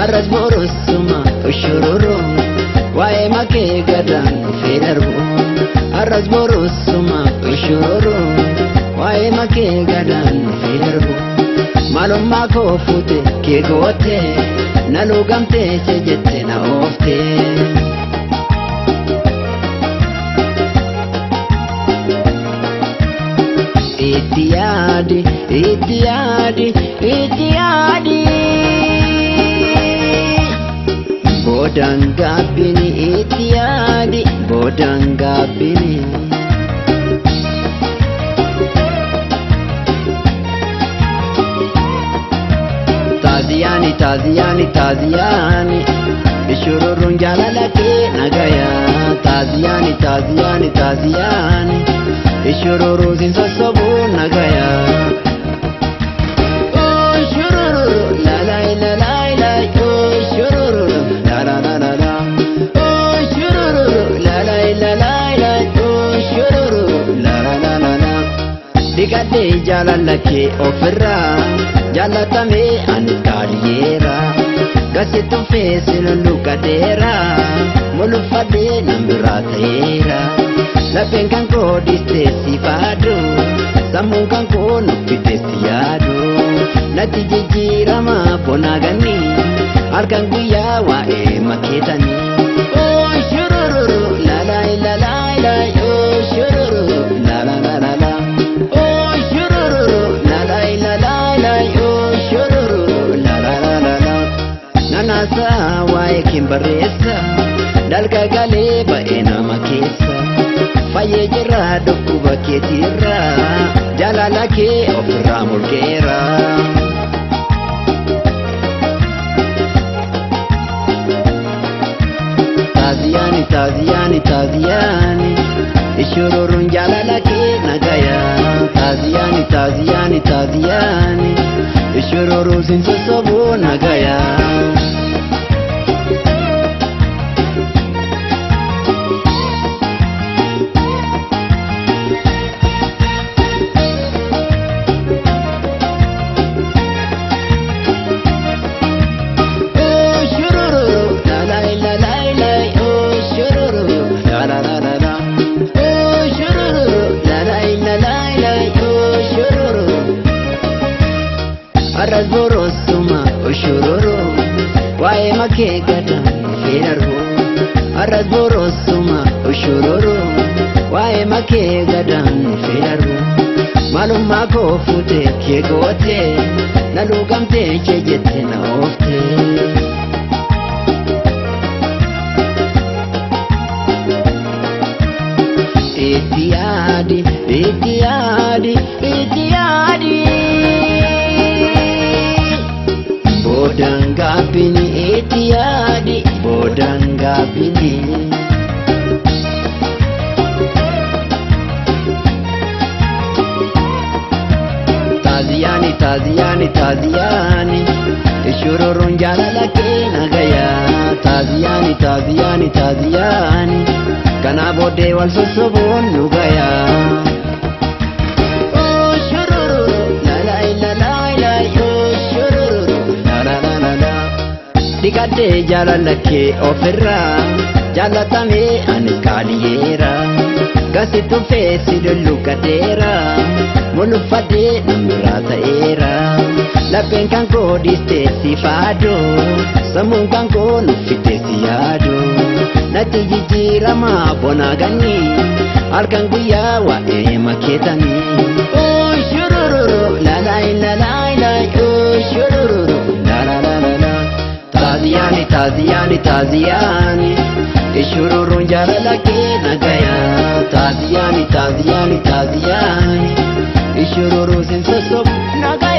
Arrasborosuma ushururu wae make gadan federbu Arrasborosuma ushururu wae make gadan federbu Malumma ko fute ke gote nalugamte sejette na ofte Itiadi itiadi itiadi Bodanga bini itiadi bodanga bini Taziani taziani taziani Ishururun jalalake nagaya Taziani taziani taziani Ishururu zinsosobu nagaya Dikate jalalake ofirra jalatame ankaliyera Gasitu fesinu lukadera mulufade nambiratera Lapenkan ko diste sifado samunkan ko nupite siyado Nati jijirama ponagani arkan guya wa maketani Oh shururu la la la la la oh shururu la la la la la Oh shururu la la la la la oh shururu la la la la la Nanasa wa kimbaresa dalga gale ba ena makesa Faye jira dokuba ketira jalalake ofra mulgera Taziani taziani taziani Ishururun jalalake nagaya Taziani taziani taziani Ishururu zinsosobu nagaya Arrasborosuma ushururu wae make gadan federbu Arrasborosuma ushururu wae make gadan federbu Malumma ko fute ke gote nalugamte chejette na ofte Itiadi itiadi itiadi Bodanga bini itiadi bodanga bini Taziani taziani taziani Ishururun jalalake nagaya Taziani taziani taziani Kana bode wal sosobun nugaya Oh shururu la la la la la oh shururu Dikate jalalake ofirra jalatame ankaliyera Gasitu fesidu lukadera mulufade nambiratera Lapenkan ko diste sifado samunkan ko nufite siyado Nati jijirama bonagani halkan guyyaa waa'ee makeetanii. Shurururu la la la la la shurururu la la la la Taziani taziani taziani Shururun jalala ke nagaya Taziani taziani taziani Shururu sin sosok nagaya